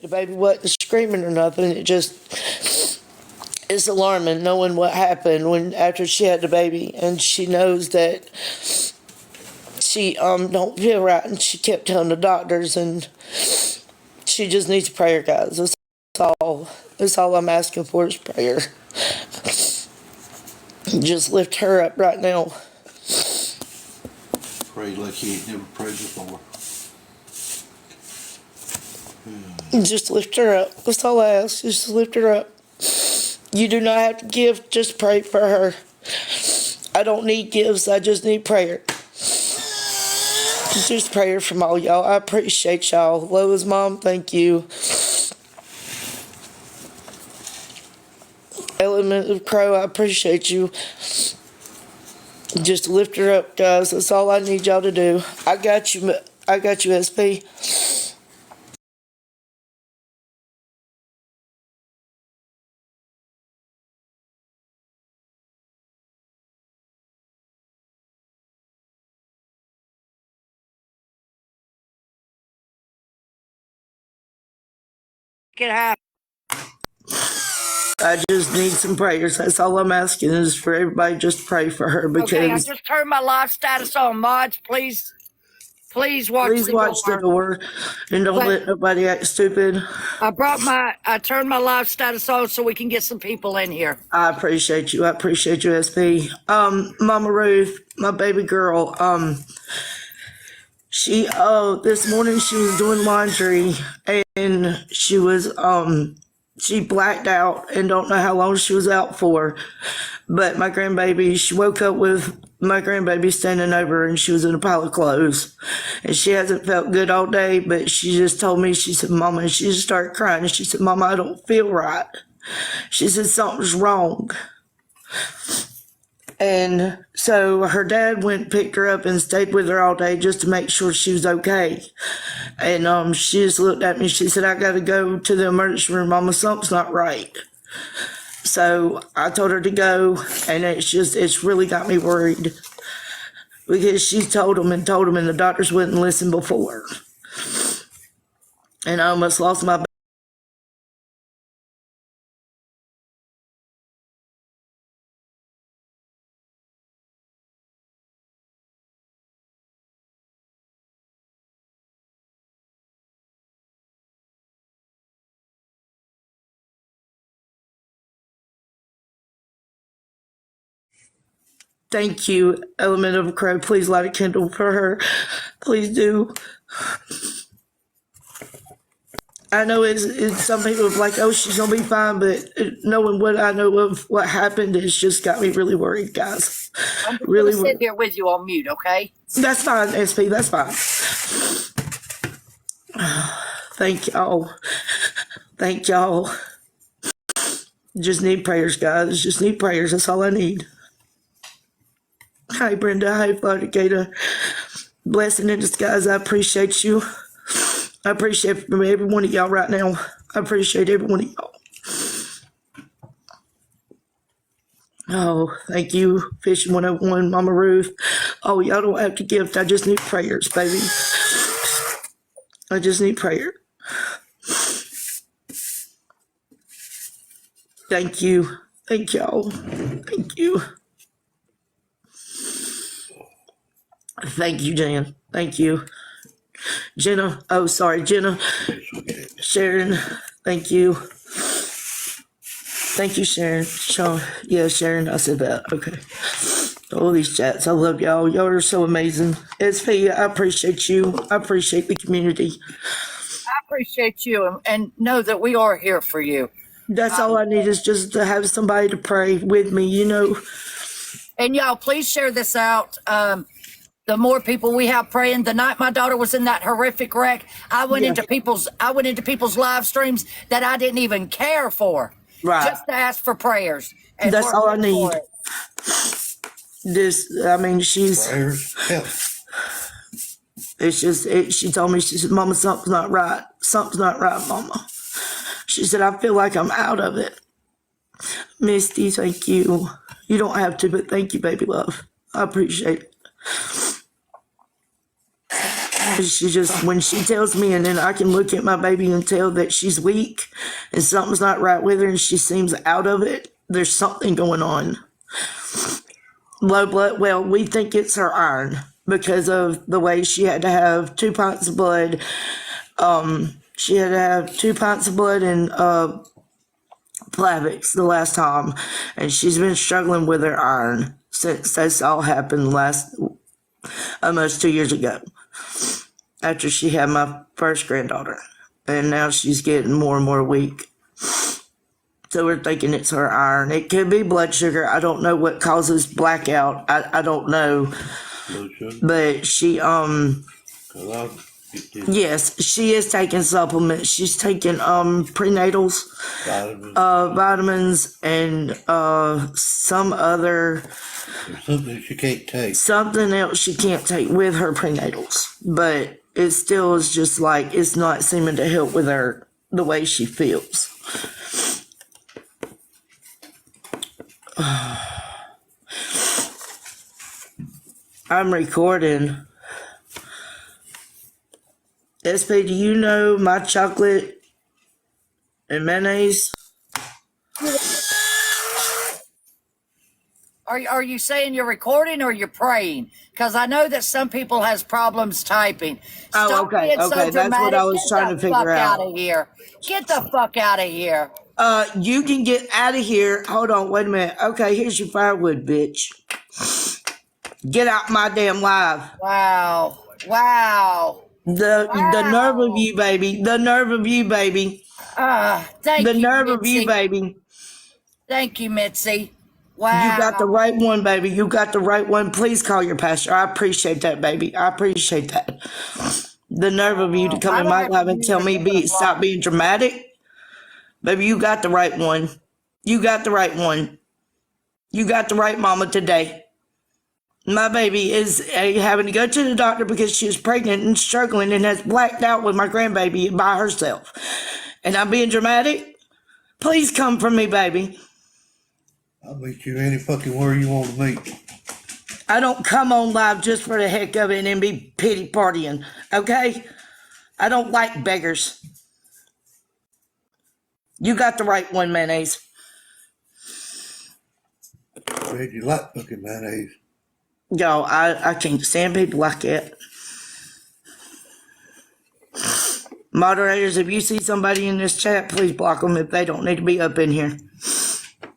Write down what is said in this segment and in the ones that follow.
The baby wasn't screaming or nothing. It just, it's alarming knowing what happened when after she had the baby, and she knows that she don't feel right, and she kept telling the doctors, and she just needs prayer, guys. All. That's all I'm asking for is prayer. Just lift her up right now. Pray like you ain't never prayed before. Just lift her up. That's all I ask. Just lift her up. You do not have to give. Just pray for her. I don't need gifts. I just need prayer. Just prayer from all y'all. I appreciate y'all. Lois' mom, thank you. Element of Crow, I appreciate you. Just lift her up, guys. That's all I need y'all to do. I got you. I got you, SP. It happen. I just need some prayers. That's all I'm asking is for everybody just to pray for her because. Okay, I just turned my live status on. Mods, please watch the door and don't let nobody act stupid. I turned my live status on so we can get some people in here. I appreciate you. I appreciate you, SP. Mama Ruth, my baby girl, she this morning she was doing laundry and she was she blacked out and don't know how long she was out for. But my grandbaby, she woke up with my grandbaby standing over her and she was in a pile of clothes. And she hasn't felt good all day, but she just told me, she said, Mama, and she just started crying. And she said, Mama, I don't feel right. She said, something's wrong. And so her dad went and picked her up and stayed with her all day just to make sure she was okay. And she just looked at me. She said, I got to go to the emergency room, Mama, something's not right. So I told her to go, and it's really got me worried because she told them, and the doctors wouldn't listen before. And I almost lost my. Thank you, Element of a Crow. Please light a candle for her. Please do. I know it's some people are like, oh, she's going to be fine, but knowing what I know of what happened, it's just got me really worried, guys. I'm just really sit here with you on mute, okay? That's fine, SP. That's fine. Thank y'all. Thank y'all. Just need prayers, guys. Just need prayers. That's all I need. Hi, Brenda. Hi, Florida Gator. Blessing in disguise. I appreciate you. I appreciate every one of y'all right now. I appreciate every one of y'all. Oh, thank you, Fishing 101, Mama Ruth. Oh, y'all don't have to gift. I just need prayers, baby. I just need prayer. Thank you. Thank y'all. Thank you. Thank you, Jan. Thank you. Jenna. Oh, sorry, Jenna. Sharon. Thank you. Thank you, Sharon. Sean. Yeah, Sharon. I said that. Okay. All these chats. I love y'all. Y'all are so amazing. SP, I appreciate you. I appreciate the community. I appreciate you and know that we are here for you. That's all I need is just to have somebody to pray with me, you know. And y'all, please share this out. The more people we have praying. The night my daughter was in that horrific wreck, I went into people's live streams that I didn't even care for, just to ask for prayers. And that's all I need. She's prayers help. It's just she told me, she said, Mama, something's not right. Something's not right, Mama. She said, I feel like I'm out of it. Misty, thank you. You don't have to, but thank you, baby love. I appreciate it. She just, when she tells me, and then I can look at my baby and tell that she's weak and something's not right with her and she seems out of it, there's something going on. Low blood, well, we think it's her iron because of the way she had to have 2 pints of blood. She had to have 2 pints of blood and Plavix the last time, and she's been struggling with her iron since this all happened almost 2 years ago, after she had my first granddaughter, and now she's getting more and more weak. So we're thinking it's her iron. It could be blood sugar. I don't know what causes blackout. I don't know, Blood sugar. but she 'Cause yes, she is taking supplements. She's taking prenatals, vitamins, and some other there's something she can't take. something else she can't take with her prenatals. But it still is just like it's not seeming to help with her the way she feels. I'm recording. SP, do you know my chocolate and mayonnaise? Are you saying you're recording or you're praying? Because I know that some people has problems typing. Oh, Stop okay, being so okay, that's what I dramatic. was Get trying the to figure fuck out. out of here. Get the fuck out of here. You can get out of here. Hold on, wait a minute. Okay, here's your firewood, bitch. Get out my damn live. Wow. Wow. The nerve of you, baby. The nerve of you, baby. Thank The you, nerve of you, Mitzi. baby. Thank you, Mitzi. Wow. You got the right one, baby. You got the right one. Please call your pastor. I appreciate that, baby. I appreciate that. The nerve of you to come I in don't my have life to and use tell it me to put stop being dramatic. Baby, you got the right one. You got the right one. You got the right mama today. My baby is having to go to the doctor because she was pregnant and struggling and has blacked out with my grandbaby by herself. And I'm being dramatic? Please come for me, baby. I'll meet you any fucking where you want to meet. I don't come on live just for the heck of it and be pity partying, okay? I don't like beggars. You got the right one, mayonnaise. Said you like fucking mayonnaise. Yo, I can't stand people like that. Moderators, if you see somebody in this chat, please block them if they don't need to be up in here.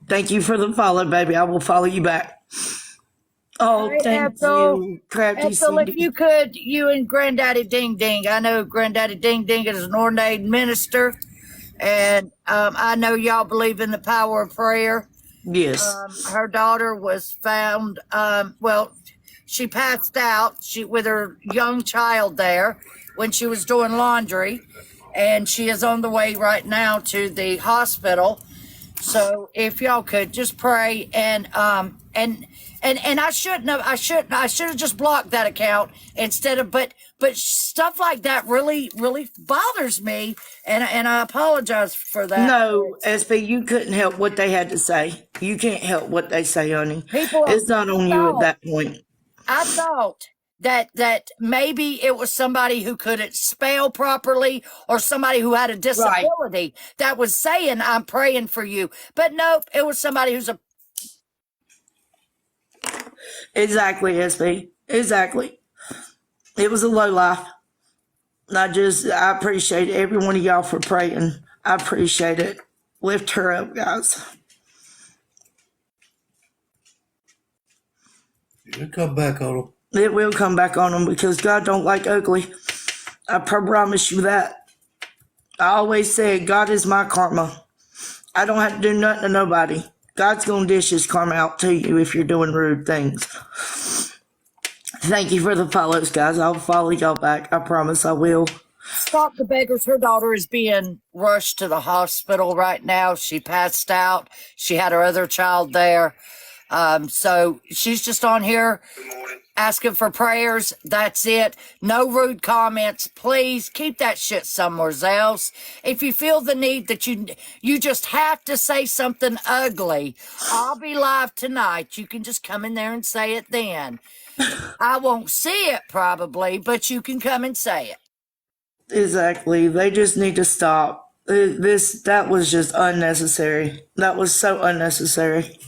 Thank you for the follow, baby. I will follow you back. Oh, Hey, thank Ethel. you, Crafty Ethel, if Cindy. you could, you and Granddaddy Ding Ding. I know Granddaddy Ding Ding is an ordained minister, and I know y'all believe in the power of prayer. Yes. Her daughter was found, she passed out with her young child there when she was doing laundry, and she is on the way right now to the hospital. So if y'all could just pray and I should have just blocked that account instead of, but stuff like that really bothers me, and I apologize for that. No, SB, you couldn't help what they had to say. You can't help what they say, honey. People, It's not on you at that point. I thought that maybe it was somebody who couldn't spell properly or somebody who had a disability that was saying, I'm praying for you. But nope, it was somebody who's Exactly, SB. Exactly. It was a low life. I appreciate every one of y'all for praying. I appreciate it. Lift her up, guys. It'll come back on them. It will come back on them because God don't like ugly. I promise you that. I always say God is my karma. I don't have to do nothing to nobody. God's going to dish his karma out to you if you're doing rude things. Thank you for the follows, guys. I'll follow y'all back. I promise I will. Stop the beggars. Her daughter is being rushed to the hospital right now. She passed out. She had her other child there. So she's just on here asking for prayers. That's it. No rude comments. Please keep that shit somewhere else. If you feel the need that you just have to say something ugly, I'll be live tonight. You can just come in there and say it then. I won't see it probably, but you can come and say it. Exactly. They just need to stop. That was just unnecessary. That was so unnecessary.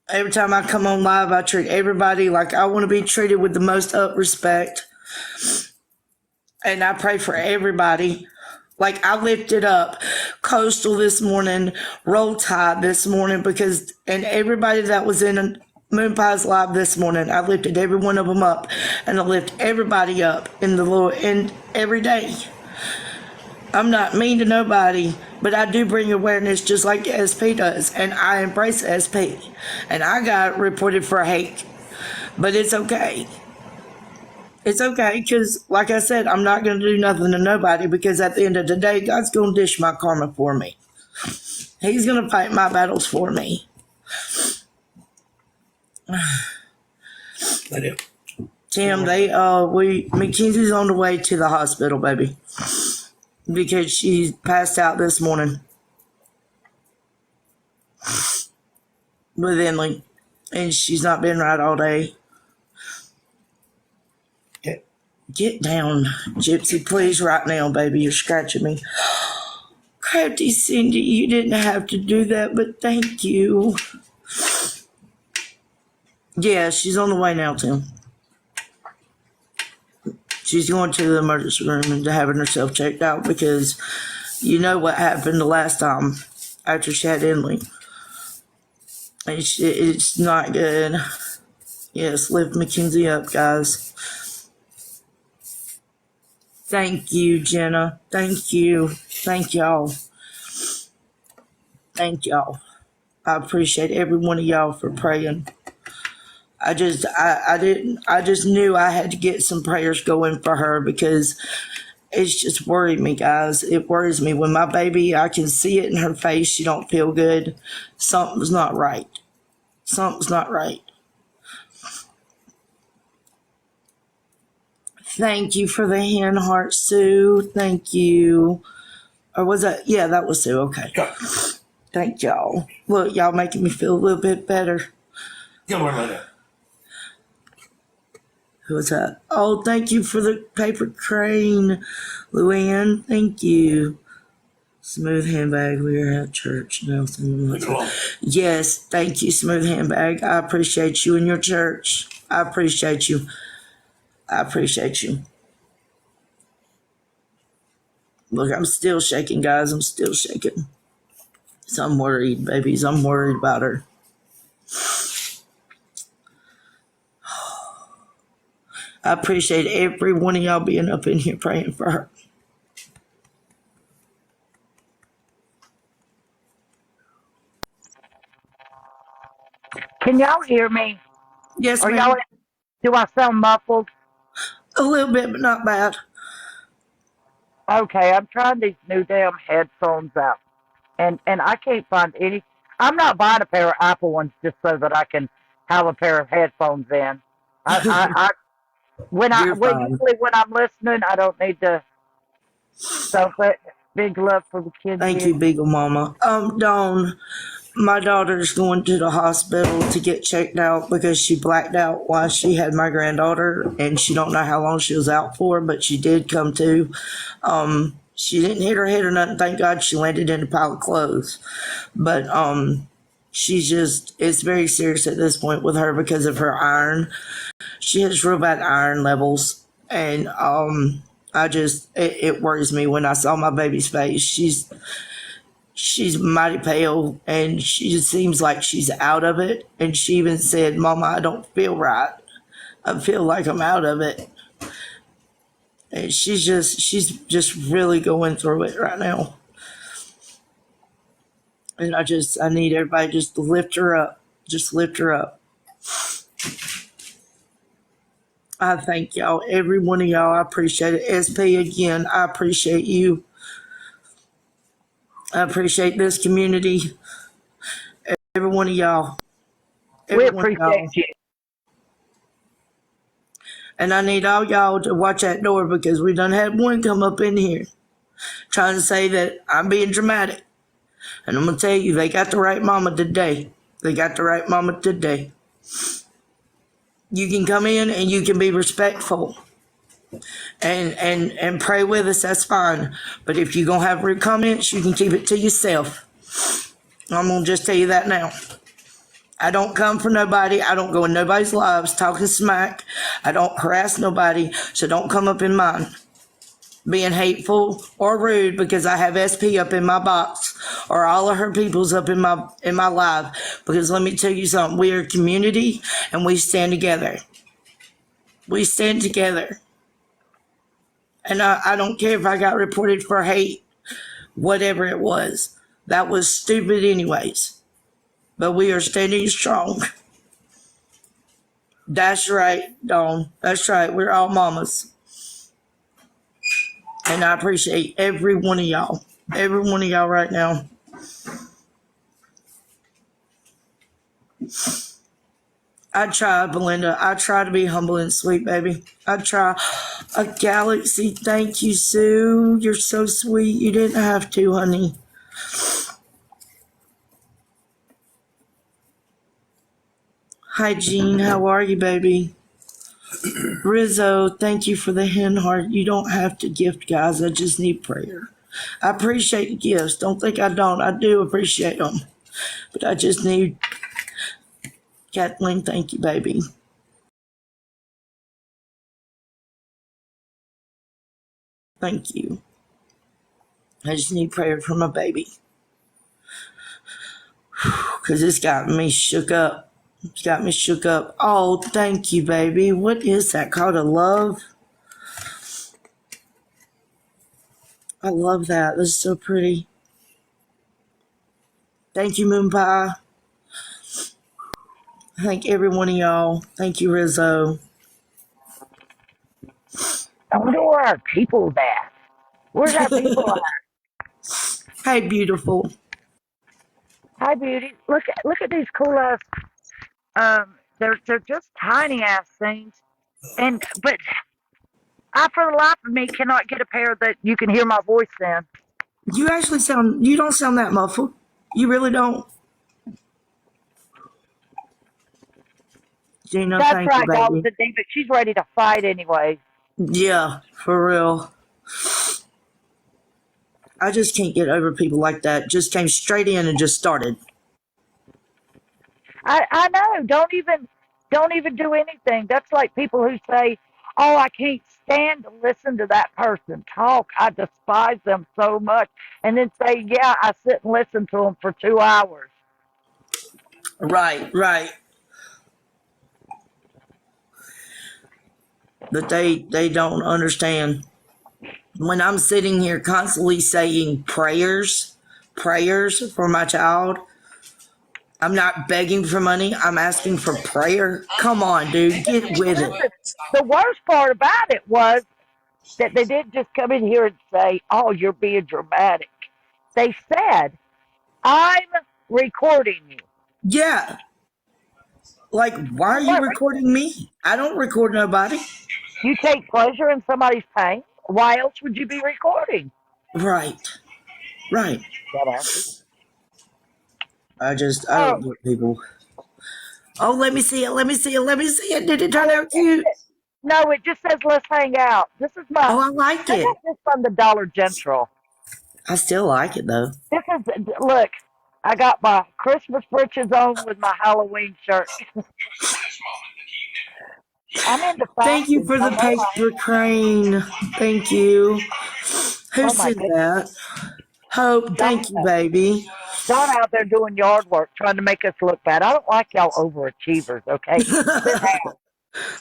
Every time I come on live, I treat everybody like I want to be treated with the most up respect. And I pray for everybody. Like I lifted up Coastal this morning, Roll Tide this morning, and everybody that was in Moon Pies Live this morning, I lifted every one of them up, and I lift everybody up in the Lord, and every day. I'm not mean to nobody, but I do bring awareness just like SP does, and I embrace SP. And I got reported for hate, but it's okay. It's okay, because like I said, I'm not going to do nothing to nobody, because at the end of the day, God's going to dish my karma for me. He's going to fight my battles for me. Tim, Mackenzie's on the way to the hospital, baby, because she passed out this morning with Emily, and she's not been right all day. Get down, Gypsy, please, right now, baby. You're scratching me. Crafty Cindy, you didn't have to do that, but thank you. Yeah, she's on the way now, Tim. She's going to the emergency room and having herself checked out, because you know what happened the last time after she had Emily. And it's not good. Yes, lift Mackenzie up, guys. Thank you, Jenna. Thank you. Thank y'all. Thank y'all. I appreciate every one of y'all for praying. I just knew I had to get some prayers going for her, because it's just worried me, guys. It worries me when my baby, I can see it in her face. She don't feel good. Something's not right. Something's not right. Thank you for the hand heart, Sue. Thank you. Or was that? Yeah, that was Sue. Okay. Thank y'all. Look, y'all making me feel a little bit better. Who was that? Oh, thank you for the paper crane, Luann. Thank you. Smooth handbag. We are at church. Nelson. Yes, thank you, Smooth handbag. I appreciate you and your church. I appreciate you. I appreciate you. Look, I'm still shaking, guys. I'm still shaking. So I'm worried, babies. I'm worried about her. I appreciate every one of y'all being up in here praying for her. Can y'all hear me? Yes, Or ma'am. y'all, do I sound muffled? A little bit, but not bad. Okay, I'm trying these new damn headphones out, and I can't find any. I'm not buying a pair of Apple ones just so that I can have a pair of headphones in. I You're fine. usually when I'm listening, I don't need to. So, but big love for the kids Thank here. you, Beagle Mama. Dawn, my daughter's going to the hospital to get checked out because she blacked out while she had my granddaughter, and she don't know how long she was out for, but she did come to. She didn't hit her head or nothing. Thank God she landed in a pile of clothes. But it's very serious at this point with her because of her iron. She has real bad iron levels, and it worries me when I saw my baby's face. She's mighty pale, and she just seems like she's out of it. And she even said, "Mama, I don't feel right. I feel like I'm out of it." And she's just really going through it right now. And I need everybody just to lift her up. Just lift her up. I thank y'all, every one of y'all. I appreciate it. SP, again, I appreciate you. I appreciate this community. Every one of y'all. We appreciate you. And I need all y'all to watch that door, because we done had one come up in here trying to say that I'm being dramatic. And I'm going to tell you, they got the right mama today. They got the right mama today. You can come in and you can be respectful and pray with us, that's fine. But if you're gonna have rude comments, you can keep it to yourself. I'm gonna just tell you that now. I don't come for nobody. I don't go in nobody's lives talking smack. I don't harass nobody, so don't come up in mine being hateful or rude because I have SP up in my box or all of her people's up in my live. Because let me tell you something, we are a community and we stand together. We stand together. And I don't care if I got reported for hate, whatever it was. That was stupid anyways. But we are standing strong. That's right, Dawn. That's right. We're all mamas. And I appreciate every one of y'all. Every one of y'all right now. I try, Belinda. I try to be humble and sweet, baby. I try. A galaxy, thank you, Sue. You're so sweet. You didn't have to, honey. Hi, Jean. How are you, baby? Rizzo, thank you for the hen heart. You don't have to gift, guys. I just need prayer. I appreciate the gifts. Don't think I don't. I do appreciate them. But I just need... Kathleen, thank you, baby. Thank you. I just need prayer for my baby. Because it's got me shook up. It's got me shook up. Oh, thank you, baby. What is that called? A love? I love that. That's so pretty. Thank you, Moon Pie. Thank every one of y'all. Thank you, Rizzo. I wonder where our people's at. Where's our people at? Hey, beautiful. Hi, beauty. Look at these cool ass. They're just tiny ass things, but I for the life of me cannot get a pair that you can hear my voice in. You actually sound... You don't sound that muffled. You really don't. Gina, That's thank you, right, Dalton baby. David. She's ready to fight anyway. Yeah, for real. I just can't get over people like that. Just came straight in and just started. I know. Don't even do anything. That's like people who say, "Oh, I can't stand to listen to that person talk. I despise them so much," and then say, "Yeah, I sit and listen to them for 2 hours." Right, right. But they don't understand. When I'm sitting here constantly saying prayers for my child, I'm not begging for money. I'm asking for prayer. Come on, dude, get with it. Listen, the worst part about it was that they didn't just come in here and say, "Oh, you're being dramatic." They said, "I'm recording you." Yeah. Like, why are For you what reason? recording me? I don't record nobody. You take pleasure in somebody's pain. Why else would you be recording? Right. Right. Dumbasses. I Oh, don't get people. Oh, let me see it. Let me see it. Let me see it. Did it turn oh, out cute? no, it just says "Let's hang out." This is my. Oh, I like I got it. this from the Dollar General. I still like it though. This is look. I got my Christmas britches on with my Halloween shirt. I'm into Thank you fashion. for I the know I paper crane. Thank you. Who Oh my sent goodness, that? Hope. Thank you, Donna. baby. Donna out there doing yard work, trying to make us look bad. I don't like y'all overachievers. Okay, sit down.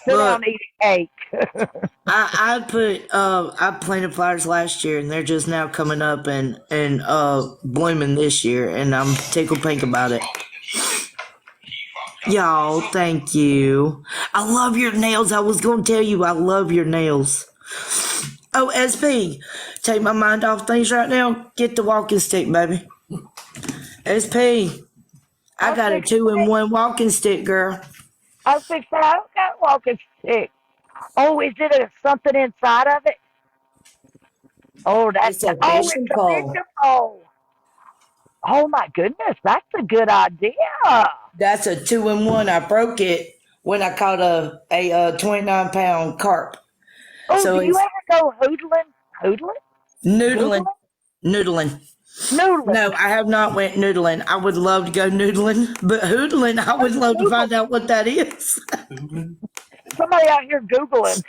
Sit down, Look, and eat a cake. I planted flowers last year and they're just now coming up and blooming this year and I'm tickled pink about it. Y'all, thank you. I love your nails. I was gonna tell you I love your nails. Oh, SP, take my mind off things right now. Get the walking stick, baby. SP, I I'll got a fix it. 2-in-1 walking stick, girl. I'll fix it. I don't got a walking stick. Oh, is it something inside of it? Oh, It's a it's fishing a pole. fishing pole. Oh my goodness, that's a good idea. That's a 2-in-1. I broke it when I caught a 29-pound carp. Oh, So do you it's ever go hoodling? Hoodling? noodling, Googling? noodling. Noodling. No, I have not went noodling. I would love to go noodling, but hoodling, I would love to Google. find out what that is. Somebody out here Googling.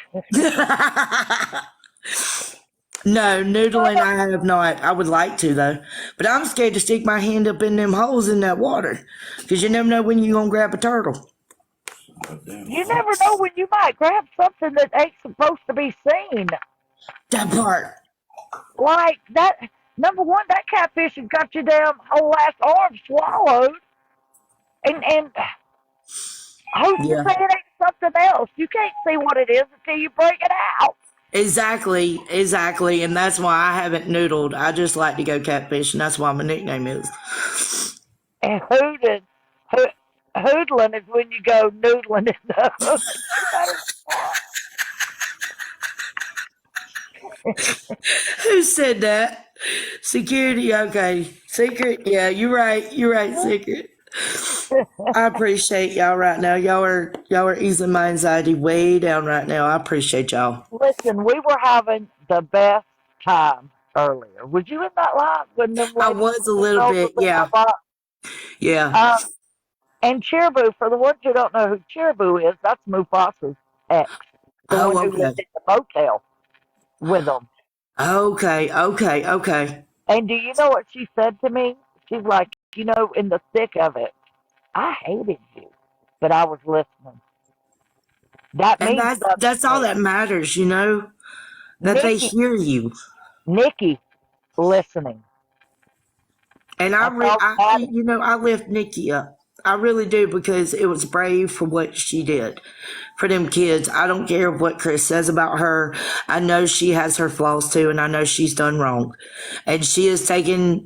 No, noodling I have not. I would like to though. But I'm scared to stick my hand up in them holes in that water. Because you never know when you're going to grab a turtle. You never know when you might grab something that ain't supposed to be seen. That part. Like that. Number one, that catfish has got your damn whole ass arm swallowed. And who's to Yeah. say it ain't something else? You can't see what it is until you break it out. Exactly. Exactly. And that's why I haven't noodled. I just like to go catfish, and that's why my nickname is. And hoodling is when you go noodling in the hood. You better stop. Who said that? Security. Okay. Secret. Yeah, you're right. You're right, Secret. I appreciate y'all right now. Y'all are easing my anxiety way down right now. I appreciate y'all. Listen, we were having the best time earlier. Was you in that live when them I ladies was a the little girls was bit, in yeah. that box? Yeah. Um, and Cheerboo, for the ones who don't know who Cheerboo is, that's Mufasa's ex, the one Oh, who okay. lived in the motel with him. Okay. Okay. Okay. And do you know what she said to me? She's like, in the thick of it, I hated you, but I was listening. That And means something that's to all me. that matters, that they Nikki, hear you. Nikki, listening. And That's all that matters. I lift Nikki up. I really do because it was brave for what she did for them kids. I don't care what Chris says about her. I know she has her flaws too, and I know she's done wrong, and she's facing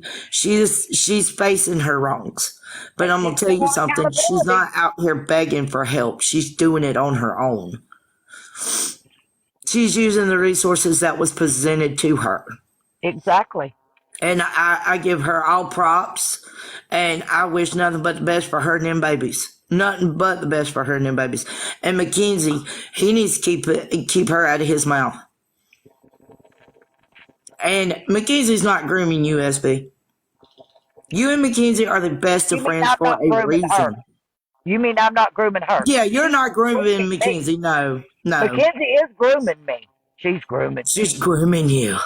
her wrongs. But And I'm she's gonna tell you taking something. She's accountability. not out here begging for help. She's doing it on her own. She's using the resources that was presented to her. Exactly. And I give her all props, and I wish nothing but the best for her and them babies. Nothing but the best for her and them babies. And Mackenzie, he needs to keep her out of his mouth. And Mackenzie's not grooming you, SB. You and Mackenzie are the best of You mean friends I'm for not a grooming her? reason. You mean I'm not grooming her? Yeah, you're She's not grooming grooming me. Mackenzie. No, no. Mackenzie is grooming me. She's grooming She's me. grooming you.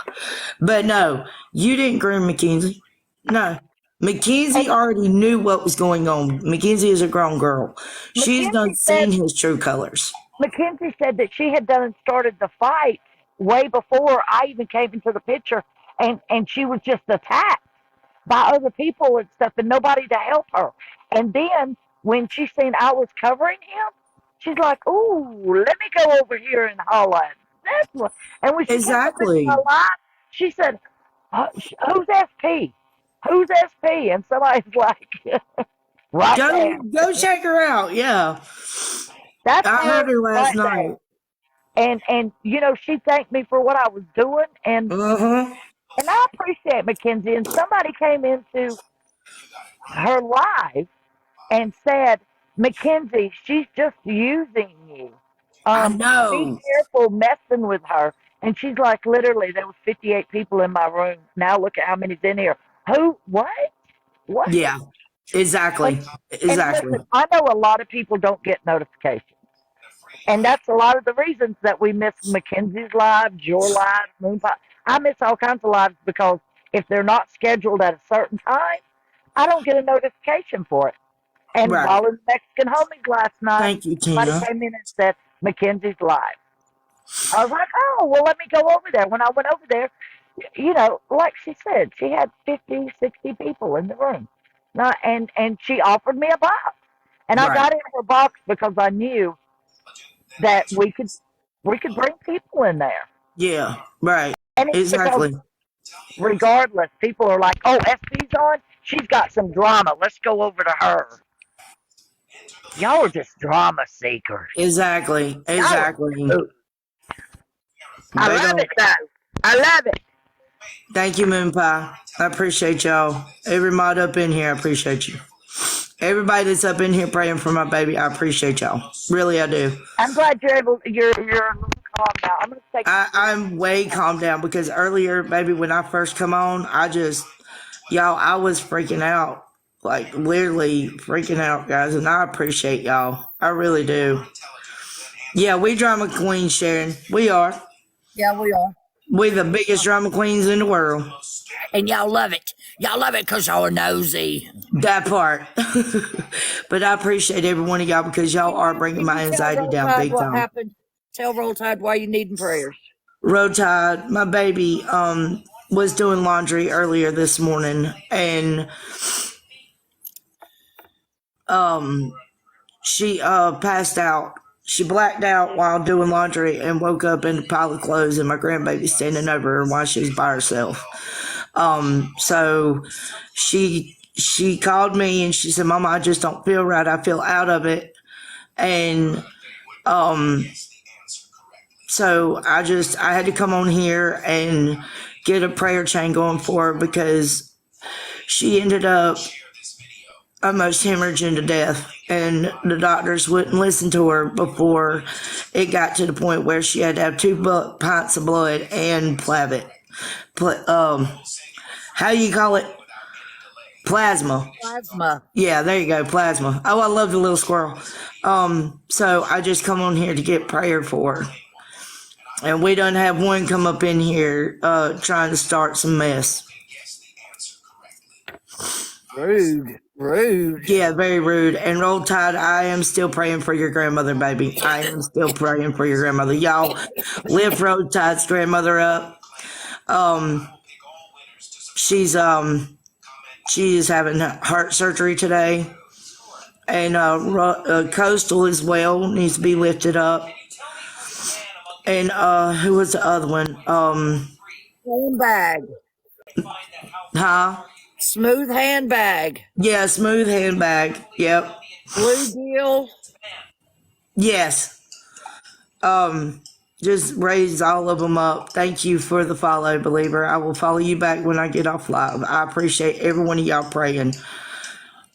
But no, you didn't groom Mackenzie. No. Mackenzie And already knew what was going on. Mackenzie is a grown girl. She's done Mackenzie said seen his true colors. Mackenzie said that she had done started the fight way before I even came into the picture, and she was just attacked by other people and stuff, and nobody to help her. And then when she seen I was covering him, she's like, "Ooh, let me go over here and holler." That's what. And when she came up into my Exactly. life, she said, "Who's SP? Who's SP?" And somebody's like, "Right Go there. go check her out. Yeah. That's I her heard her last right there." night. And she thanked me for what I was doing, and Uh-huh. and I appreciate Mackenzie. And somebody came into her life and said, "Mackenzie, she's just using you. I Be know. careful messing with her." And she's like, literally, there was 58 people in my room. Now look at how many's in here. Who? What? What? Yeah. And Exactly. and Exactly. listen, I know a lot of people don't get notifications. And that's a lot of the reasons that we miss Mackenzie's lives, your lives, Moonpie. I miss all kinds of lives because if they're not scheduled at a certain time, I don't get a notification for it. And Right. while in Mexican homies last night, Thank you, somebody Tina. came in and said Mackenzie's live. I was like, oh, well, let me go over there. When I went over there, like she said, she had 50, 60 people in the room. And she offered me a box. And I Right. got in her box because I knew that we could bring people in there. Yeah. Right. And it's because Exactly. regardless, people are like, oh, SB's on. She's got some drama. Let's go over to her. Y'all are just drama seekers. Exactly. Y'all Exactly. are. I They love it don't. though. I love it. Thank you, Moon Pie. I appreciate y'all. Every mod up in here, I appreciate you. everybody that's up in here praying for my baby, I appreciate y'all. Really, I do. I'm glad you're able. You're a little calm now. I'm gonna take. I'm way calmed down because earlier, baby, when I first come on, y'all, I was freaking out. Like, literally freaking out, guys. And I appreciate y'all. I really do. Yeah, we drama queens, Sharon. We are. Yeah, we are. We the biggest drama queens in the world. And y'all love it. Y'all love it because y'all are nosy. That part. But I appreciate every one of y'all because y'all are bringing my anxiety down big What time. happened? Tell Roll Tide why you needing prayers. Road Tide, my baby, was doing laundry earlier this morning and she passed out. She blacked out while doing laundry and woke up in a pile of clothes and my grandbaby standing over her while she was by herself. So she called me and she said, Mama, I just don't feel right. I feel out of it. And so I had to come on here and get a prayer chain going for her because she ended up almost hemorrhaging to death, and the doctors wouldn't listen to her before it got to the point where she had to have 2 pints of blood and plavit. How do you call it? Plasma. Plasma. Yeah, there you go, plasma. Oh, I love the little squirrel. So I just come on here to get prayer for her. And we done have one come up in here trying to start some mess. Rude. Yeah, very rude. And Roll Tide, I am still praying for your grandmother, baby. I am still praying for your grandmother. Y'all lift Roll Tide's grandmother up. She's she is having heart surgery today. And Coastal as well needs to be lifted up. And who was the other one? Handbag. Huh? Smooth handbag. Yeah, smooth handbag. Yep. Blue deal. Yes. Just raise all of them up. Thank you for the follow, believer. I will follow you back when I get off live. I appreciate every one of y'all praying.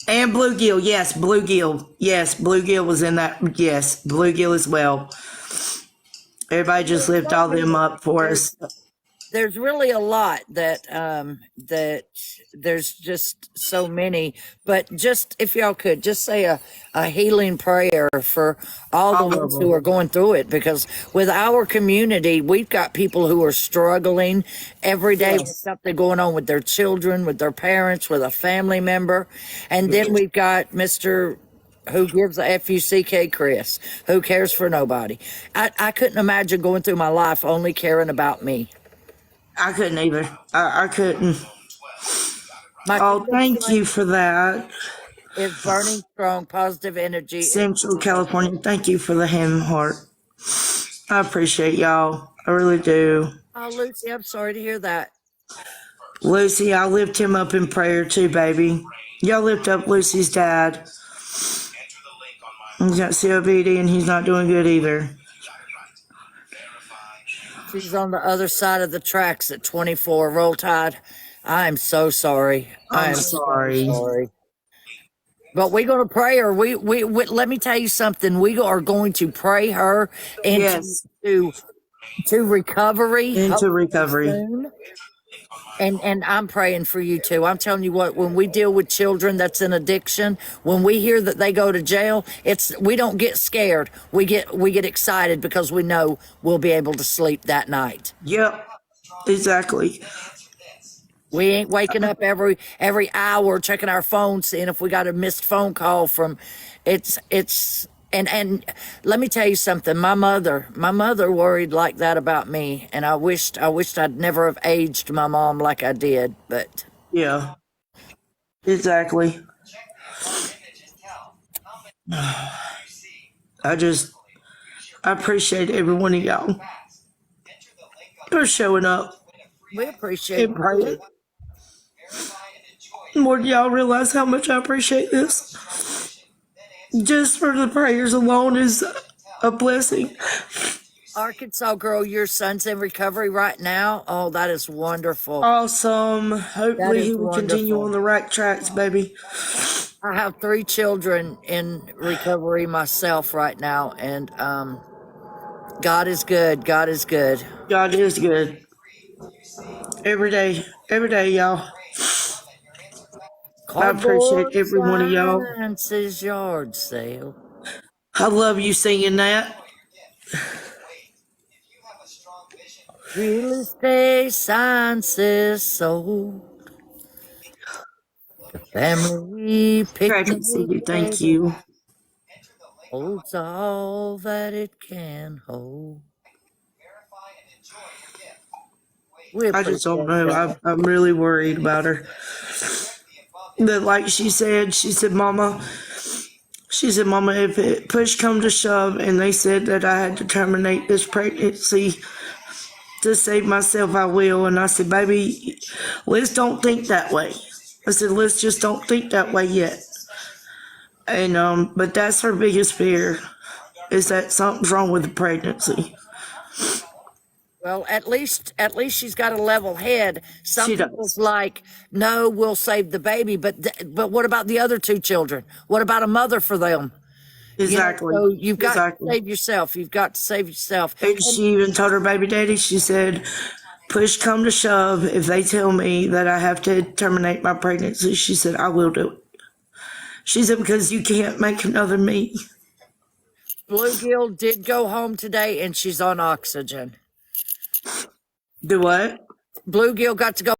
And bluegill, yes, bluegill. Yes, bluegill was in that. Yes, bluegill as well. Everybody just lift all them up for us. There's really a lot that that there's just so many, but just if y'all could just say a healing prayer for all the ones who are going through it, because with our community we've got people who are struggling every day with something going on with their children, with their parents, with a family member, and then we've got Mr. who gives a FUCK, Chris, who cares for nobody. I couldn't imagine going through my life only caring about me. I couldn't either. I couldn't. My Oh, thank you for that. is burning strong, positive energy. Central California, thank you for the hand heart. I appreciate y'all. I really do. Oh, Lucy, I'm sorry to hear that. Lucy, I lift him up in prayer too, baby. Y'all lift up Lucy's dad. He's got COPD and he's not doing good either. She's on the other side of the tracks at 24. Roll Tide. I'm so sorry. I'm sorry. So sorry. But we're going to pray her. We let me tell you something. We are going to pray her into to recovery. Into recovery. Soon. And I'm praying for you too. I'm telling you what, when we deal with children that's in addiction, when we hear that they go to jail, we don't get scared. We get excited because we know we'll be able to sleep that night. Yep. Exactly. We ain't waking up every hour checking our phone, seeing if we got a missed phone call from and let me tell you something. My mother worried like that about me, and I wished I'd never have aged my mom like I did. But yeah, exactly. I appreciate every one of y'all for showing up we appreciate and praying. More than y'all realize how much I appreciate this. Just for the prayers alone is a blessing. Arkansas girl, your son's in recovery right now. Oh, that is wonderful. Awesome. Hopefully he will continue on the right tracks, baby. I have 3 children in recovery myself right now, and God is good. God is good. God is good. Every day, y'all. I appreciate Cardboard every one of y'all. signs says yard sale. I love you singing that. Real estate sign says sold. The family Tragic picnic you. Thank table you. holds all that it can hold. We I just don't appreciate know. y'all. I'm really worried about her. But like she said, Mama, if it push come to shove and they said that I had to terminate this pregnancy to save myself, I will. And I said, baby, let's don't think that way. I said, let's just don't think that way yet. And but that's her biggest fear is that something's wrong with the pregnancy. Well, at least she's got a level head. Some She people's does. like, no, we'll save the baby, but what about the other 2 children? What about a mother for them? Exactly. So you've got to Exactly. save yourself. You've got to save yourself. And And she even told her baby daddy, she said, push come to shove, if they tell me that I have to terminate my pregnancy, she said, I will do it. She said, because you can't make another me. Bluegill did go home today, and she's on oxygen. Do what? Bluegill got to go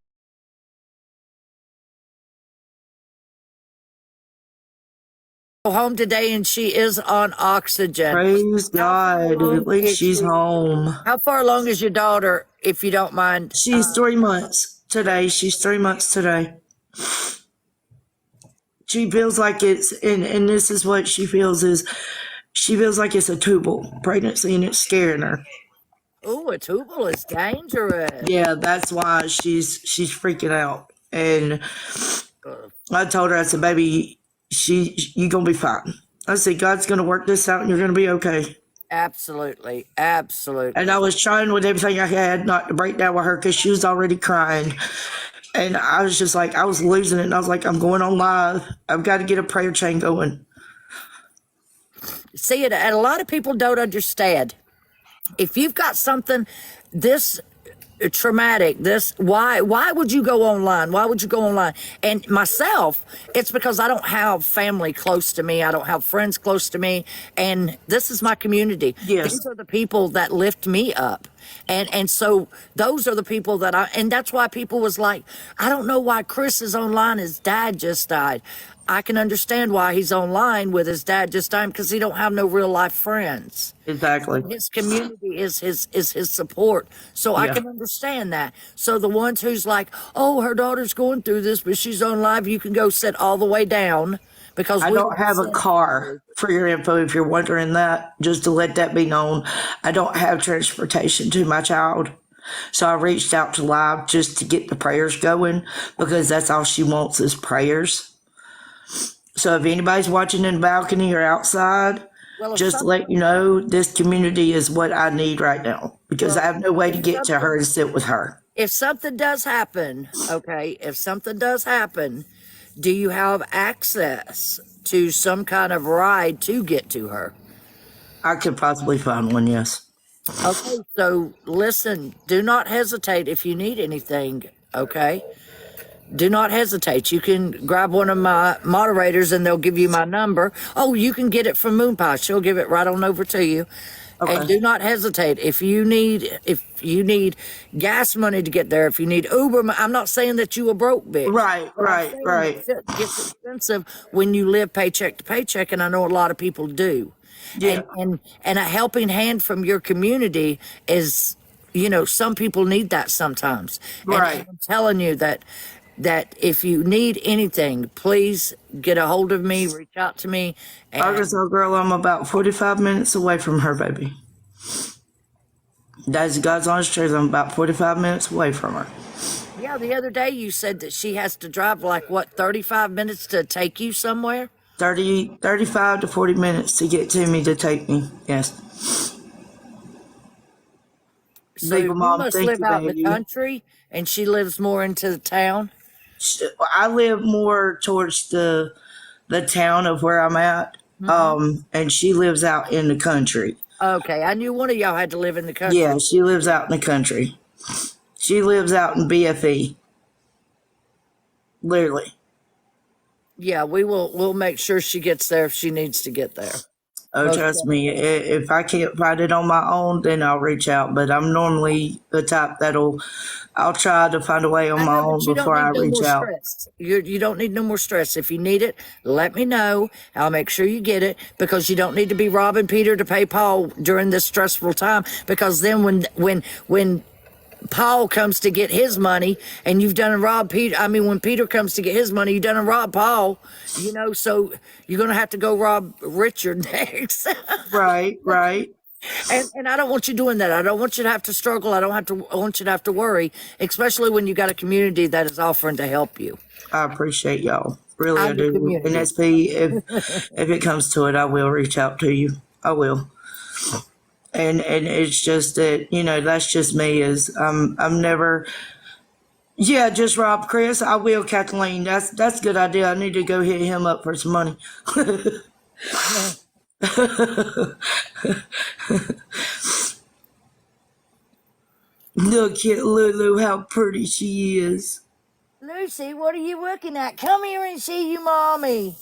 home today, and she is on oxygen. Praise How far God. At along least is she's she? home. How far along is your daughter, if you don't mind? She's 3 months today. She's 3 months today. She feels like and this is what she feels is, she feels like it's a tubal pregnancy and it's scaring her. Oh, a tubal is dangerous. Yeah, that's why she's freaking out. And I told her, I said, baby, you gonna be fine. I said, God's gonna work this out and you're gonna be okay. Absolutely, And absolutely. I was trying with everything I had not to break down with her because she was already crying. And I was just like, I was losing it. And I was like, I'm going on live. I've got to get a prayer chain going. See it, and a lot of people don't understand. If you've got something this traumatic, this why would you go online? Why would you go online? And myself, it's because I don't have family close to me. I don't have friends close to me, and this is my community. Yes, These are the people that lift me up. And so those are the people that and that's why people was like, I don't know why Chris is online. His dad just died. I can understand why he's online with his dad just dying because he don't have no real life friends. exactly. His community is his support. So I Yeah. can understand that. So the ones who's like, oh, her daughter's going through this, but she's on live, you can go sit all the way down because I we don't will have a send car for your info if you're wondering that, just to let that be known. I don't have transportation to my child. So I reached out to Live just to get the prayers going because that's all she wants is prayers. So if anybody's watching in the balcony or outside, well if just to some let you know, this community is what I need right now because I well have no way if to get to her something and sit with her. if something does happen, okay, if something does happen, do you have access to some kind of ride to get to her? I could possibly find one, yes. Okay, so listen, do not hesitate if you need anything, okay? Do not hesitate. You can grab one of my moderators and they'll give you my number. Oh, you can get it from Moon Pie. She'll give it right on over to you. And Okay. do not hesitate. If you need gas money to get there, if you need Uber, I'm not saying that you a broke bitch, Right, but I'm right, saying right. it gets expensive when you live paycheck to paycheck, and I know a lot of people do. Yeah, And a helping hand from your community is, some people need that sometimes. And right. I'm telling you that if you need anything, please get a hold of me, reach out to me. And Arkansas girl, I'm about 45 minutes away from her, baby. That's God's honest truth. I'm about 45 minutes away from her. yeah, the other day you said that she has to drive like what, 35 minutes to take you somewhere? 35 to 40 minutes to get to me to take me. Yes. So Beagle you mom, must thank live you, out in the baby. country and she lives more into the town. I live more towards the the town of where I'm at. And she lives out in the country. Okay, I knew one of y'all had to live in the country. Yeah, she lives out in the country. She lives out in BFE. Literally. Yeah, we'll make sure she gets there if she needs to get there. Oh, Most trust me, if I can't find it on my own, then I'll reach out. But I'm normally the type I'll try to find a way on I my know, own but you don't before I need no reach more out. stress. You don't need no more stress. If you need it, let me know. I'll make sure you get it, because you don't need to be robbing Peter to pay Paul during this stressful time. Because then when Paul comes to get his money and you've done and robbed Peter, I mean, when Peter comes to get his money, you've done and robbed Paul, so you're going to have to go rob Richard next. Right, right. And I don't want you doing that. I don't want you to have to struggle. I want you to have to worry, especially when you got a community that is offering to help you. I appreciate y'all. Really, I I'm the do. And community. SP, if it comes to it, I will reach out to you. I will. And it's just that, that's just me. I'm never. Yeah, just rob Chris. I will, Kathleen. That's a good idea. I need to go hit him up for some money. Look at Lulu, how pretty she is. Lucy, what are you looking at? Come here and see you, mommy.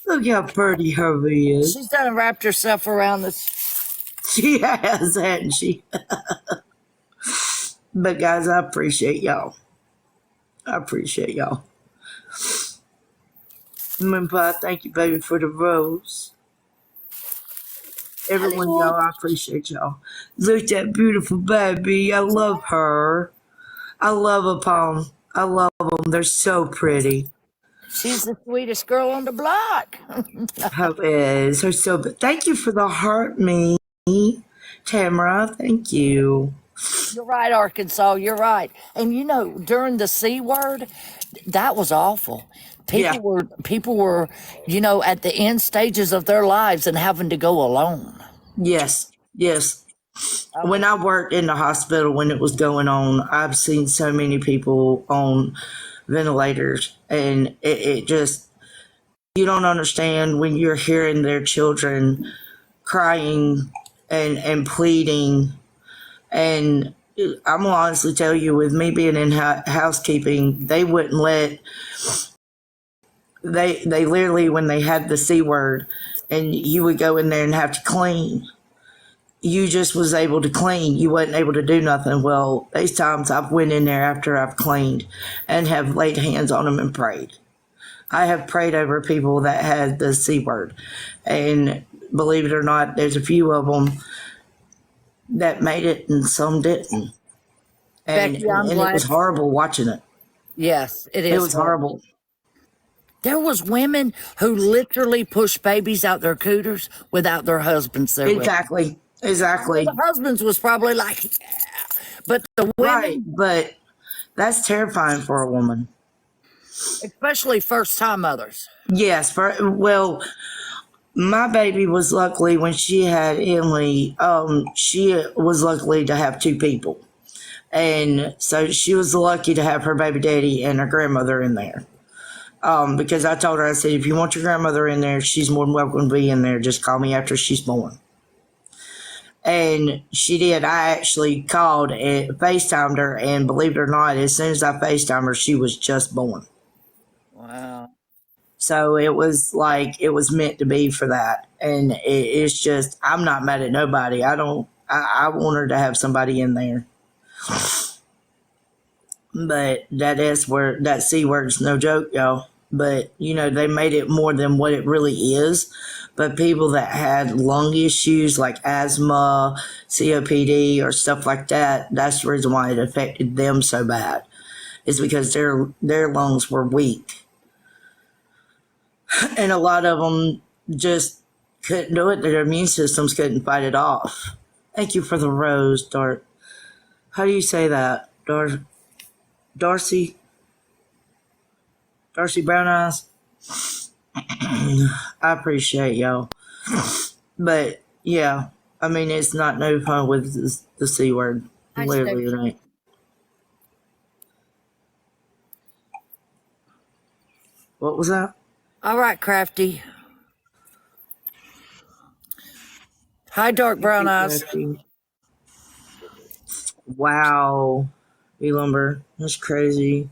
Look how pretty her is. She's done wrapped herself around this. She has, hasn't she? But guys, I appreciate y'all. I appreciate y'all. Remember, thank you, baby, for the rose. Everyone, y'all, I appreciate y'all. Look at that beautiful baby. I love her. I love a palm. I love them. They're so pretty. She's the sweetest girl on the block. How is her so? Thank you for the heart, me, Tamara. Thank you. You're right, Arkansas. You're right. And during the C word, that was awful. Yeah. People were, at the end stages of their lives and having to go alone. Yes. Yes. When I worked in the hospital when it was going on, I've seen so many people on ventilators, and it just, you don't understand when you're hearing their children crying and pleading. And I'm gonna honestly tell you, with me being in housekeeping, they wouldn't let, they literally, when they had the C word and you would go in there and have to clean, you just was able to clean. You wasn't able to do nothing. Well, these times I've went in there after I've cleaned and have laid hands on them and prayed. I have prayed over people that had the C word. And believe it or not, there's a few of them that made it and some didn't. And, Becky, I'm and it glad. was horrible watching it. Yes, it is. It was horrible. There was women who literally pushed babies out their cooters without their husbands there with them. Exactly. Exactly. The husbands was probably like, yeah. But the Right. women, But that's terrifying for a woman. especially first time mothers. Yes. Well, my baby was luckily when she had Emily, she was luckily to have two people. And so she was lucky to have her baby daddy and her grandmother in there. Because I told her, I said, if you want your grandmother in there, she's more than welcome to be in there. Just call me after she's born. And she did. I actually called and FaceTimed her, and believe it or not, as soon as I FaceTimed her, she was just born. Wow. So it was like it was meant to be for that. And it's just, I'm not mad at nobody. I want her to have somebody in there. But that C word's no joke, y'all. But, they made it more than what it really is. But people that had lung issues like asthma, COPD, or stuff like that, that's the reason why it affected them so bad. Is because their lungs were weak. And a lot of them just couldn't do it. Their immune systems couldn't fight it off. Thank you for the rose, Dart. How do you say that? Darcy Brown Eyes? I appreciate y'all. But, yeah. I mean, it's not no fun with the C word. Literally, it ain't. What was that? All right, Crafty. Hi, dark brown eyes. Wow. E-Lumber. That's crazy.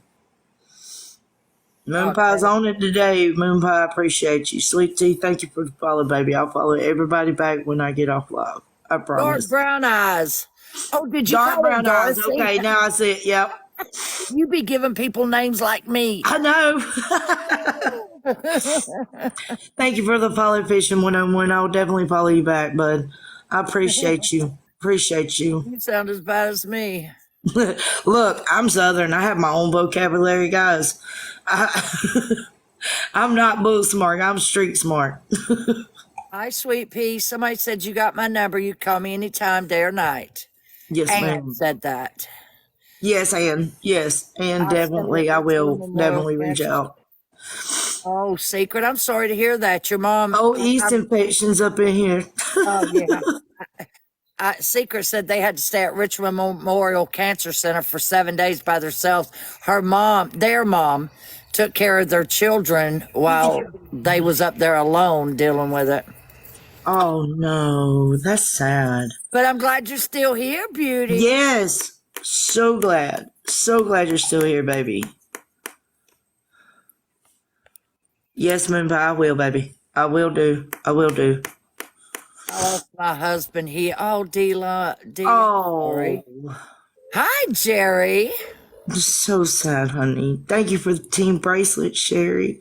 Moon Oh, Pie's Crafty. on it today. Moon Pie, appreciate you. Sweet Tea, thank you for the follow, baby. I'll follow everybody back when I get off live. I Dark promise. brown eyes. Oh, did you Dark call her brown eyes. Dorothy? Okay, now I see it. Yep. You be giving people names like me. I know. Thank you for the follow, Fishing 101. I'll definitely follow you back, bud. I appreciate you. Appreciate you. You sound as bad as me. Look, I'm Southern. I have my own vocabulary, guys. I'm not book smart. I'm street smart. Hi, sweet pea. Somebody said you got my number. You call me anytime, day or night. Yes, Ann ma'am. said that. Yes, Ann. Yes, and I send definitely, it I to a will memorial definitely reach cancer. out. Oh, secret. I'm sorry to hear that. Your mom. Oh, yeast infections up in here. Oh, yeah. Secret said they had to stay at Richmond Memorial Cancer Center for 7 days by themselves. Their mom, took care of their children while they was up there alone dealing with it. Oh no, that's sad. But I'm glad you're still here, beauty. Yes, so glad. So glad you're still here, baby. Yes, Moon Pie, I will, baby. I will do. I will do. Oh, that's my husband. Sorry. Oh, Hi, Jerry. so sad, honey. Thank you for the team bracelet, Sherry.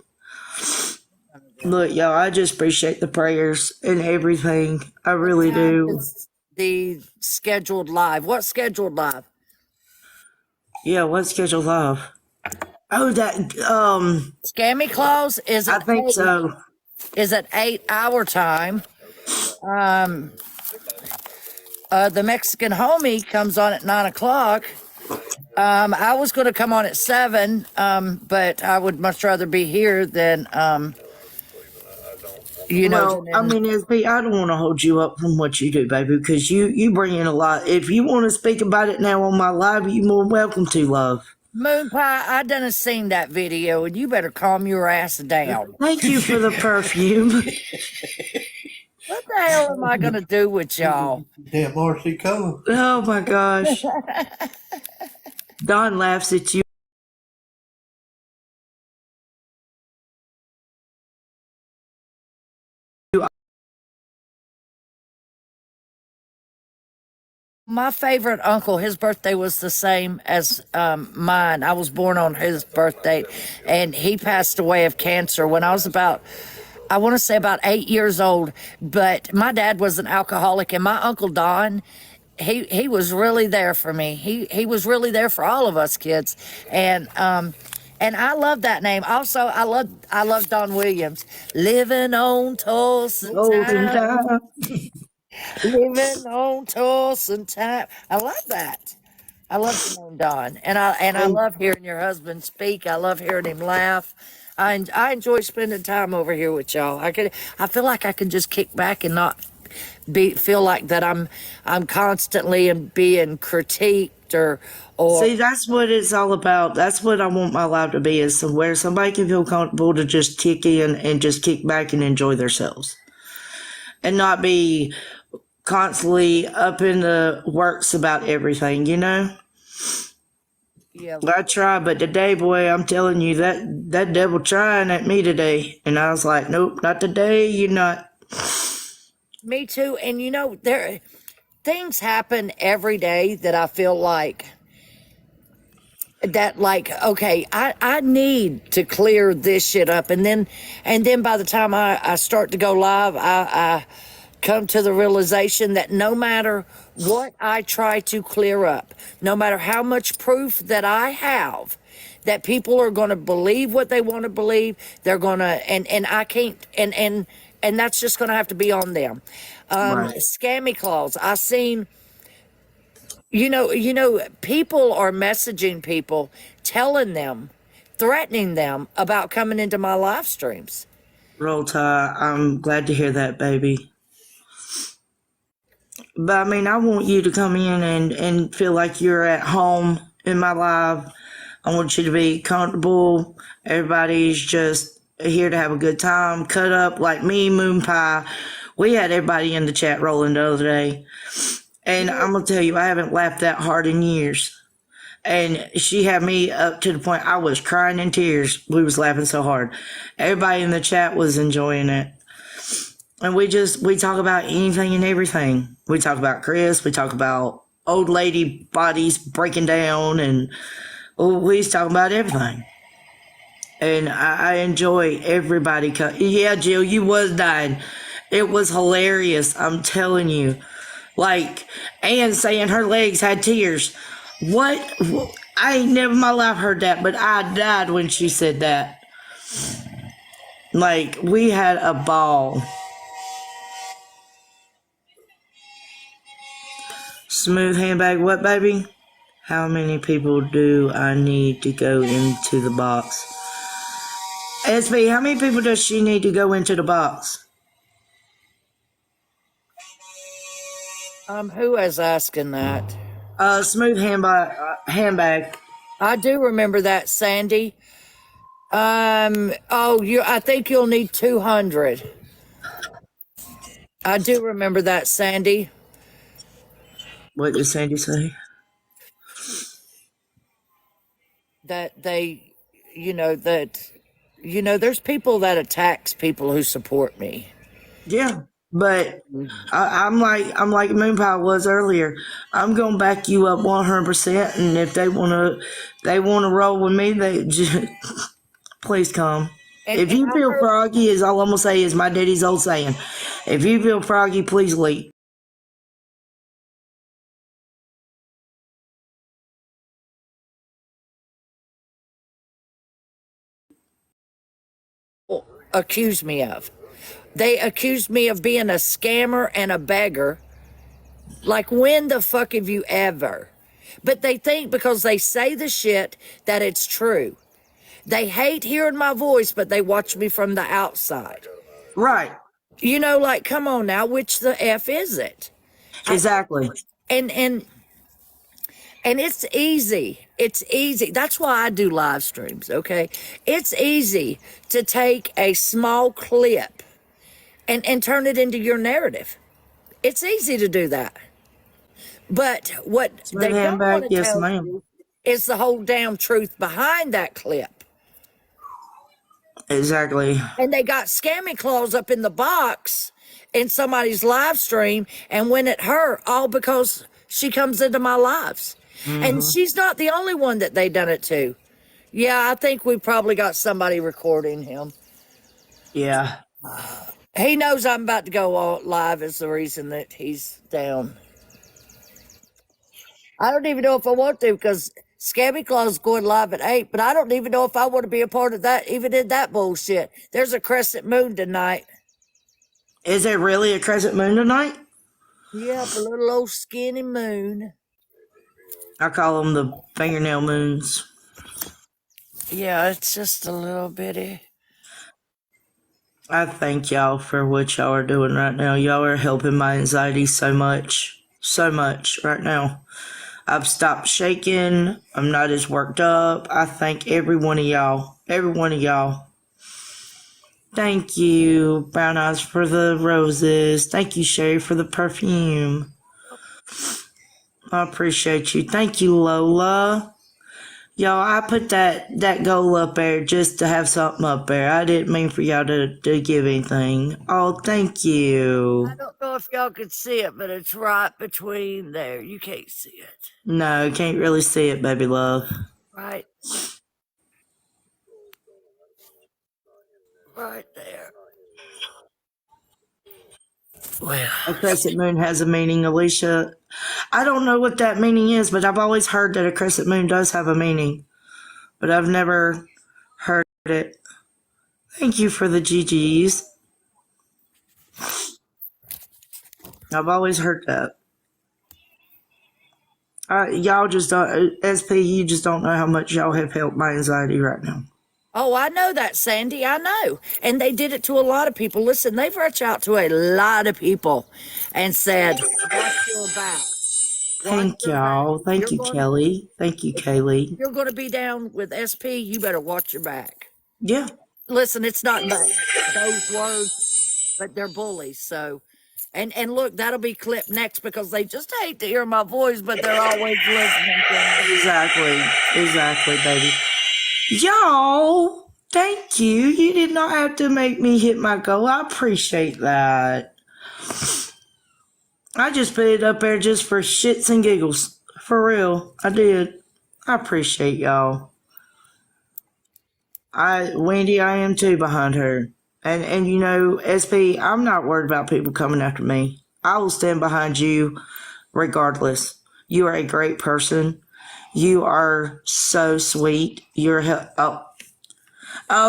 Look, y'all, I just appreciate the prayers and everything. I really do. The scheduled live. What scheduled live? Yeah, what's scheduled live? Oh, that Scammy Claus is I at think 8, so. is at 8 our time. The Mexican homie comes on at 9 o'clock. I was going to come on at 7, but I would much rather be here than, Well, I mean, SB, I don't want to hold you up from what you do, baby, because you bring in a lot. If you want to speak about it now on my live, you're more welcome to, love. Moon Pie, I done seen that video, and you better calm your ass down. Thank you for the perfume. What the hell am I going to do with y'all? Damn RC color. Oh my gosh. Don laughs at you. My favorite uncle, his birthday was the same as mine. I was born on his birthday, and he passed away of cancer when I was I want to say about 8 years old. But my dad was an alcoholic, and my uncle Don, he was really there for me. He was really there for all of us kids, and I love that name. Also, I love Don Williams, living on Tulsa time. Living on Tulsa time. I love that. I love the name Don, and I love hearing your husband speak. I love hearing him laugh. I enjoy spending time over here with y'all. I feel like I can just kick back and not feel like that I'm constantly being critiqued or. See, that's what it's all about. That's what I want my life to be, is where somebody can feel comfortable to just kick in and just kick back and enjoy themselves, and not be constantly up in the works about everything, you know? Yeah. I try, but today, boy, I'm telling you, that devil trying at me today. And I was like, nope, not today, you're not. Me too. And things happen every day that I feel like okay, I need to clear this shit up. And then by the time I start to go live, I come to the realization that no matter what I try to clear up, no matter how much proof that I have, that people are going to believe what they want to believe, they're going to, and I can't, and that's just going to have to be on them. Right. Scammy Claus, I seen, people are messaging people, telling them, threatening them about coming into my live streams. Roll Tide, I'm glad to hear that, baby. But I mean, I want you to come in and feel like you're at home in my live. I want you to be comfortable. Everybody's just here to have a good time, cut up like me, Moon Pie. We had everybody in the chat rolling the other day. And I'm going to tell you, I haven't laughed that hard in years. And she had me up to the point I was crying in tears. We was laughing so hard. Everybody in the chat was enjoying it. And we talk about anything and everything. We talk about Chris. We talk about old lady bodies breaking down, and we was talking about everything. And I enjoy everybody. Yeah, Jill, you was dying. It was hilarious. I'm telling you. Like, Ann saying her legs had tears. What? I ain't never in my life heard that, but I died when she said that. Like, we had a ball. Smooth handbag, what, baby? How many people do I need to go into the box? SB, how many people does she need to go into the box? Who was asking that? Smooth handbag. I do remember that, Sandy. I think you'll need 200. I do remember that, Sandy. What did Sandy say? That there's people that attacks people who support me. Yeah, but I'm like Moon Pie was earlier. I'm gonna back you up 100%, and if they wanna roll with me, they just, please come. If you feel froggy, is all I'm gonna say is my daddy's old saying. If you feel froggy, please leave. Accuse me of. They accused me of being a scammer and a beggar. Like, when the fuck have you ever? But they think because they say the shit that it's true. They hate hearing my voice, but they watch me from the outside. Right. Like, come on now, which the F is it? Exactly. And it's easy. It's easy. That's why I do live streams, okay? It's easy to take a small clip and turn it into your narrative. It's easy to do that. But what Smooth they don't handbag, want to yes, tell ma'am. you is the whole damn truth behind that clip. Exactly. And they got scammy claws up in the box in somebody's live stream and went at her, all because she comes into my lives. And she's not the only one that they done it to. Yeah, I think we probably got somebody recording him. Yeah. He knows I'm about to go all live is the reason that he's down. I don't even know if I want to, because Scammy Claw's going live at 8, but I don't even know if I want to be a part of that, even in that bullshit. There's a crescent moon tonight. Is it really a crescent moon tonight? Yep, a little old skinny moon. I call them the fingernail moons. Yeah, it's just a little bitty. I thank y'all for what y'all are doing right now. Y'all are helping my anxiety so much right now. I've stopped shaking. I'm not as worked up. I thank every one of y'all. Every one of y'all. Thank you, Brown Eyes, for the roses. Thank you, Sherry, for the perfume. I appreciate you. Thank you, Lola. Y'all, I put that goal up there just to have something up there. I didn't mean for y'all to give anything. Oh, thank you. I don't know if y'all could see it, but it's right between there. You can't see it. No, can't really see it, baby love. Right. Right there. Well, A crescent moon has a meaning, Alicia. I don't know what that meaning is, but I've always heard that a crescent moon does have a meaning. But I've never heard it. Thank you for the GGs. I've always heard that. Y'all just don't, SP, you just don't know how much y'all have helped my anxiety right now. oh, I know that, Sandy. I know. And they did it to a lot of people. Listen, they've reached out to a lot of people and said, watch your back. Thank y'all. Thank you, Kelly. Thank you, Kaylee. You're going to be down with SP. You better watch your back. Yeah. listen, it's not those words, but they're bullies. So, and look, that'll be clipped next because they just hate to hear my voice, but they're always listening to me. Exactly, baby. Y'all, thank you. You did not have to make me hit my goal. I appreciate that. I just put it up there just for shits and giggles. For real, I did. I appreciate y'all. Wendy, I am too behind her. And you know, SP, I'm not worried about people coming after me. I will stand behind you regardless. You are a great person. You are so sweet. Oh,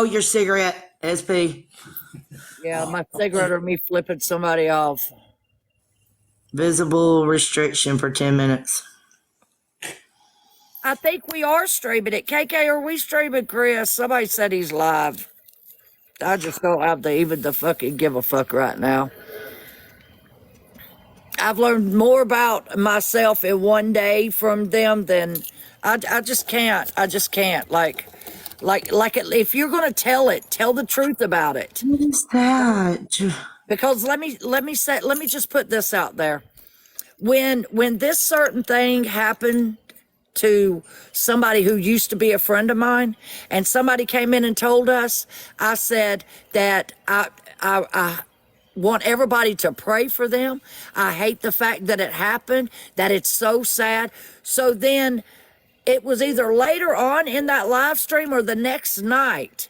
your cigarette, SP. Yeah, my cigarette or me flipping somebody off. Visible restriction for 10 minutes. I think we are streaming it. KK, are we streaming, Chris? Somebody said he's live. I just don't have the fucking give a fuck right now. I've learned more about myself in one day from them than I just can't. I just can't. Like if you're gonna tell it, tell the truth about it. What is that? Because let me just put this out there. When this certain thing happened to somebody who used to be a friend of mine, and somebody came in and told us, I said that I want everybody to pray for them. I hate the fact that it happened, that it's so sad. So then it was either later on in that live stream or the next night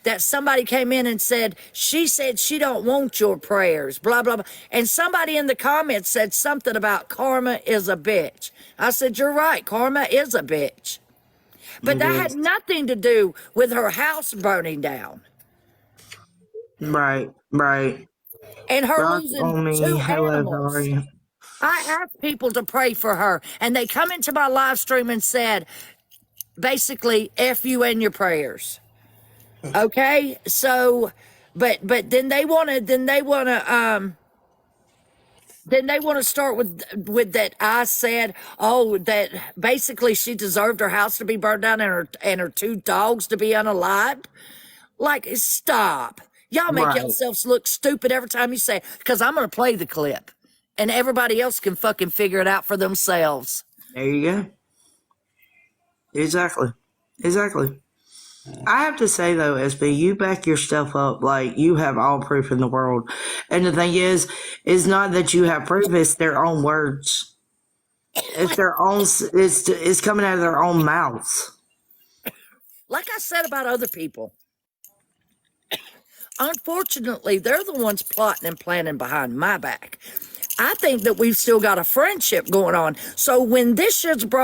that somebody came in and said she don't want your prayers, blah, blah, blah. And somebody in the comments said something about karma is a bitch. I said, you're right, karma is a bitch. But that had nothing to do with her house burning down. Right. And her Rock losing on me. 2 Hello, how animals. are you? I asked people to pray for her, and they come into my live stream and said, basically, F you and your prayers. Okay, so, but then they want to start with that. I said, oh, that basically she deserved her house to be burned down and her 2 dogs to be unalived. Like, stop. Y'all make Right. yourselves look stupid every time you say, because I'm going to play the clip and everybody else can fucking figure it out for themselves. There you go. Exactly. I have to say though, SB, you back your stuff up like you have all proof in the world. And the thing is not that you have proof, it's their own words. It's their own, it's coming out of their own mouths. Like I said about other people, unfortunately, they're the ones plotting and planning behind my back. I think that we've still got a friendship going on. So when this shit's brought